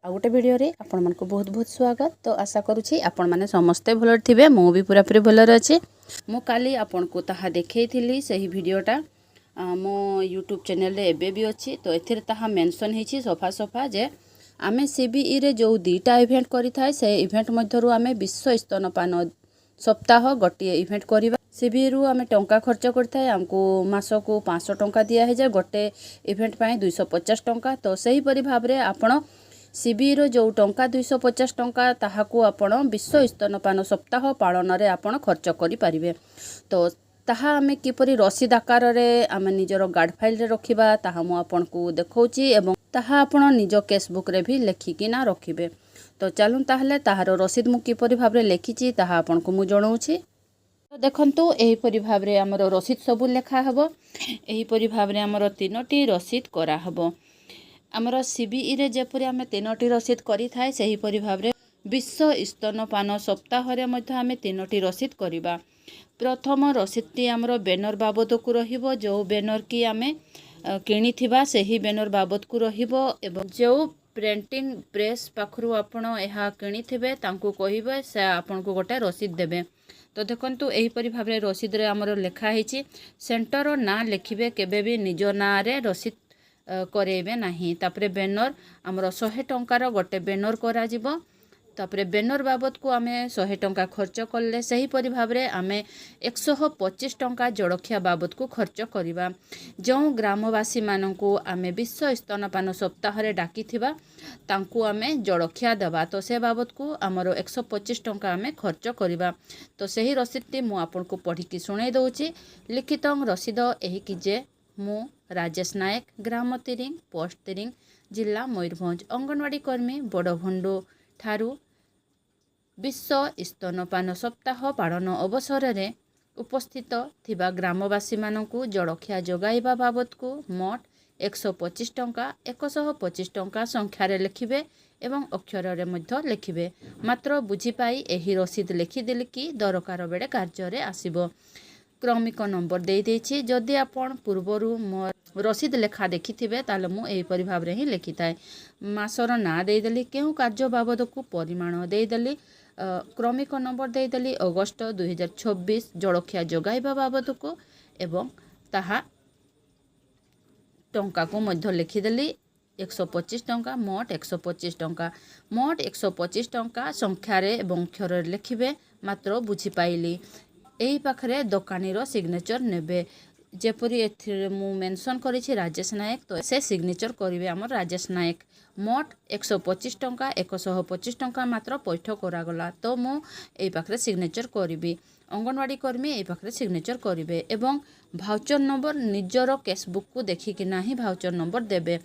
आ गोटे वीडियो रे आपण मन को बहुत बहुत स्वागत। तो आशा करुछि आपण माने समस्ते भल थिबे, मो भी पूरा पूरी भल अछि। मु काली आपण को ताहा देखैथिली सही वीडियोटा मो यूट्यूब चैनल रे एबे भी अछि। तो एथिर ताहा मेंशन हेछि सफा सफा जे आमे सीबीई रे जो दुईटा इवेंट करि थाए से इवेंट मध्यरु आमे विश्व स्तनपान सप्ताह गोटे इवेंट करवा। सीबीई रु आमे टंका खर्च करथाय, हमको मासको 500 टंका दिया है जे गोटे इवेंट पाए 250 टंका। तो सही परि भाबरे आपण सीबीई रो जो टंका 250 टंका ताहाकू आपण विश्व स्तनपान सप्ताह पालन रे आपण खर्च करि परिबे। तो ताहा आमे किपरि रसीद आकार रे आमे निजरो गार्ड फाइल रे रखिबा ताहा मु आपण को देखौची एवं ताहा आपण निज केसबुक रे भी लेखिकी ना रखिबे। तो चलून ताहले ताहारो रसीद मु किपरि भाबरे लेखिची ताहा आपण को मु जणाउची। तो देखंतु एही परि भाबरे हमरो रसीद सबु लेखा हबो। एही परि भाबरे हमरो 3टी रसीद करा हबो। हमरो सीबीई रे जेपरि आमे 3टी रसीद करि थाए सही परि भाबरे विश्व स्तनपान सप्ताह रे मध्ये आमे 3टी रसीद करिबा। प्रथम रसीदटी हमरो बैनर बाबद को रहिबो, जो बैनर की आमे किनी थिबा सही बैनर बाबद को रहिबो एवं जो प्रिंटिंग प्रेस पाखरु आपण एहा किनी थिबे तांको कहिबे से आपण को गोटे रसीद देबे। तो देखंतु एही परि भाबरे रसीद रे हमरो लेखा हेछि। सेंटर ना लेखिबे केबे भी निज ना रे रसीद करेबे नाही। तापरे बैनर हमरो 100 टंकार गोटे बैनर करा जिवो। तापरे बैनर बाबद को आमे 100 टंका खर्च करले सही परि भाबरे आमे 125 टंका जड़खिया बाबद को खर्च करिबा। जो ग्रामवासी माननकू आमे विश्व स्तनपान सप्ताह रे डाकी थिबा तांकू आमे जड़खिया देबा। तो से बाबद को हमरो 125 टंका आमे खर्च करिबा। तो सही रसीदटी मु आपन को पढ़ी की सुनाई दउची। लिखित रसीद एही कि जे मु राजेश नायक, ग्राम तिरिंग, पोस्ट तिरिंग, जिला मयूरभंज, अंगनवाड़ी कर्मी बड़भुंडू ठारू विश्व स्तनपान सप्ताह पालन अवसर रे उपस्थित थिबा ग्रामवासी मानकू जड़खिया जोगाइबा बाबद को मोट 125 टंका 125 टंका संख्या रे लिखिबे एवं अक्षर रे मध्य लिखिबे। मात्र बुझी पाई एही रसीद लिखिदेले कि दरकार बेले कार्य रे आसीबो। क्रमिक नंबर दे देछि। जदि आपण पूर्वरु मोर रसीद लेखा देखि थिबे ताले मु एही परि भाबरे ही लिखि थाए। मासर ना दे देली, केउ कार्य बाबद को परिमाण दे देली, क्रमिक नंबर दे देली अगस्त 2026 जड़खिया जोगाइबा बाबद को एवं ताहा टंका को मध्य लिखिदेली 125 टंका मोट 125 टंका मोट 125 टंका संख्या रे एवं अक्षर लिखिबे। मात्र बुझी पाइली एही पाखरे दोकानीर सिग्नेचर नेबे। जेपरि एथिरे मु मेंशन करिछि राजेश नायक, तो से सिग्नेचर करिवे हमर राजेश नायक। मोट 125 टंका 125 टंका मात्र पैठ करा गला। तो मु एही पाखरे सिग्नेचर करिवि। अंगनवाड़ी कर्मी एही पाखरे सिग्नेचर करिवे एवं भाउचर नंबर निजरो केसबुक को देखिकि नाही भाउचर नंबर देबे।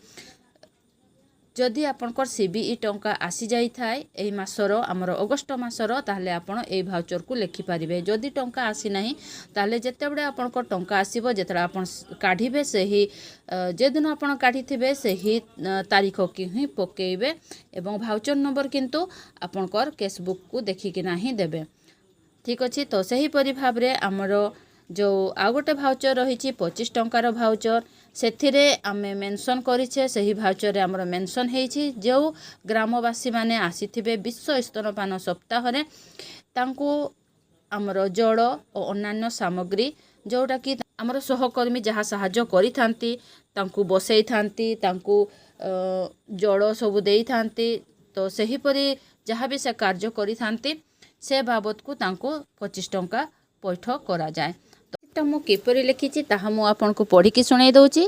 जदि आपनकर सीबीई टंका आसी जाई थाए एही मासरो हमर अगस्त मासरो ताहले आपण एही भाउचर को लेखि पारिबे। जदि टंका आसी नाही ताहले जेतेबडे आपनकर टंका आसीबो जेतडे आपण काढिबे सही जे दिन आपण काढी थिबे सही तारीख की ही पकेइबे एवं भाउचर नंबर किंतु आपनकर केसबुक को देखिकि नाही देबे। ठीक अछि। तो सही परि भाबरे हमरो जो आ गोटे भाउचर रही 25 टंकार भाउचर सेथिरे आमे मेंशन करिछे। सही भाउचर रे हमरो मेंशन हेछि जो ग्रामवासी माने आसीथिबे विश्व स्तनपान सप्ताह रे तांको हमरो जड़ और अन्यान्य सामग्री जोटा कि हमरो सहकर्मी जहाँ साहाय्य करि थांती तांको बसई थांती तांको जड़ सब देई थांती। तो सही परि जहाँ भी से कार्य करि थांती से बाबद को तांको 25 टंका पैठ करा जाए। तो मु किपरि लिखिछि ताहा मु आपन को पढ़ी की सुनाई दउची।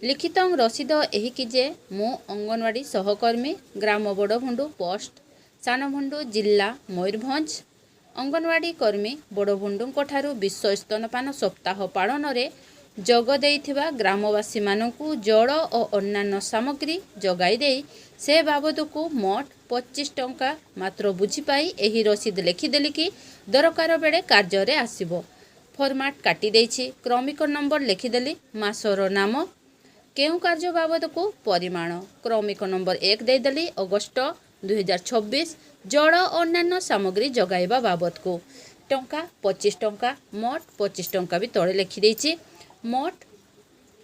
लिखित रसीद एही कि जे मु अंगनवाड़ी सहकर्मी ग्राम बड़भुंडू पोस्ट सानभुंडू जिला मयूरभंज अंगनवाड़ी कर्मी बड़भुंडू ठारू विश्व स्तनपान सप्ताह पालन रे जोग देइथिबा ग्रामवासी मानकू जड़ और अन्यान्य सामग्री जोगाई देई से बाबद को मोट 25 टंका मात्र बुझी पाई एही रसीद लिखिदेली कि दरकार बेले कार्य रे आसीबो। फॉर्मेट काटी देछि। क्रमिक नंबर लिखिदेली, मासर नाम, केउ कार्य बाबद को परिमाण, क्रमिक नंबर 1 देदेली अगस्त 2026 जड़ अन्यान्य सामग्री जगाइबा बाबद को टंका 25 टंका मोट 25 टंका भी तले लिखि देछि। मोट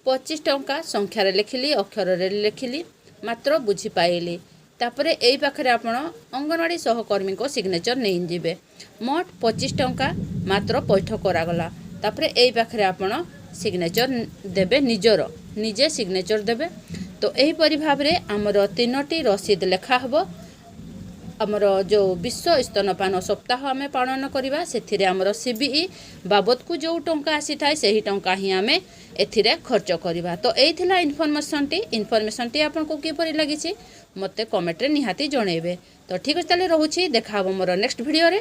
25 टंका संख्या रे लिखिली अक्षर रे लिखिली मात्र बुझी पाइली। तापर यही पाखे आप अंगनवाड़ी सहकर्मी को सिग्नेचर नहीं जीवे मोट 25 टंका मात्र पैठ करागला। तापर यही पाखे आप सिग्नेचर देवे निजर निजे सिग्नेचर देवे। तो यहीपरि भाव में आमर 3टी रसीद लेखा हबो। आमर जो विश्व स्तनपान सप्ताह आम पालन करवा से आमर सीबीई बाबद को जो टंका आसी थाए सही टंका ही आम एथिरे खर्च करवा। तो यही इनफॉरमेशन टी आपको किपरि लगी मते कमेंट रे निहाती जणेबे। तो ठीक अच्छे रोचे देखा मोर नेक्स्ट वीडियो रे।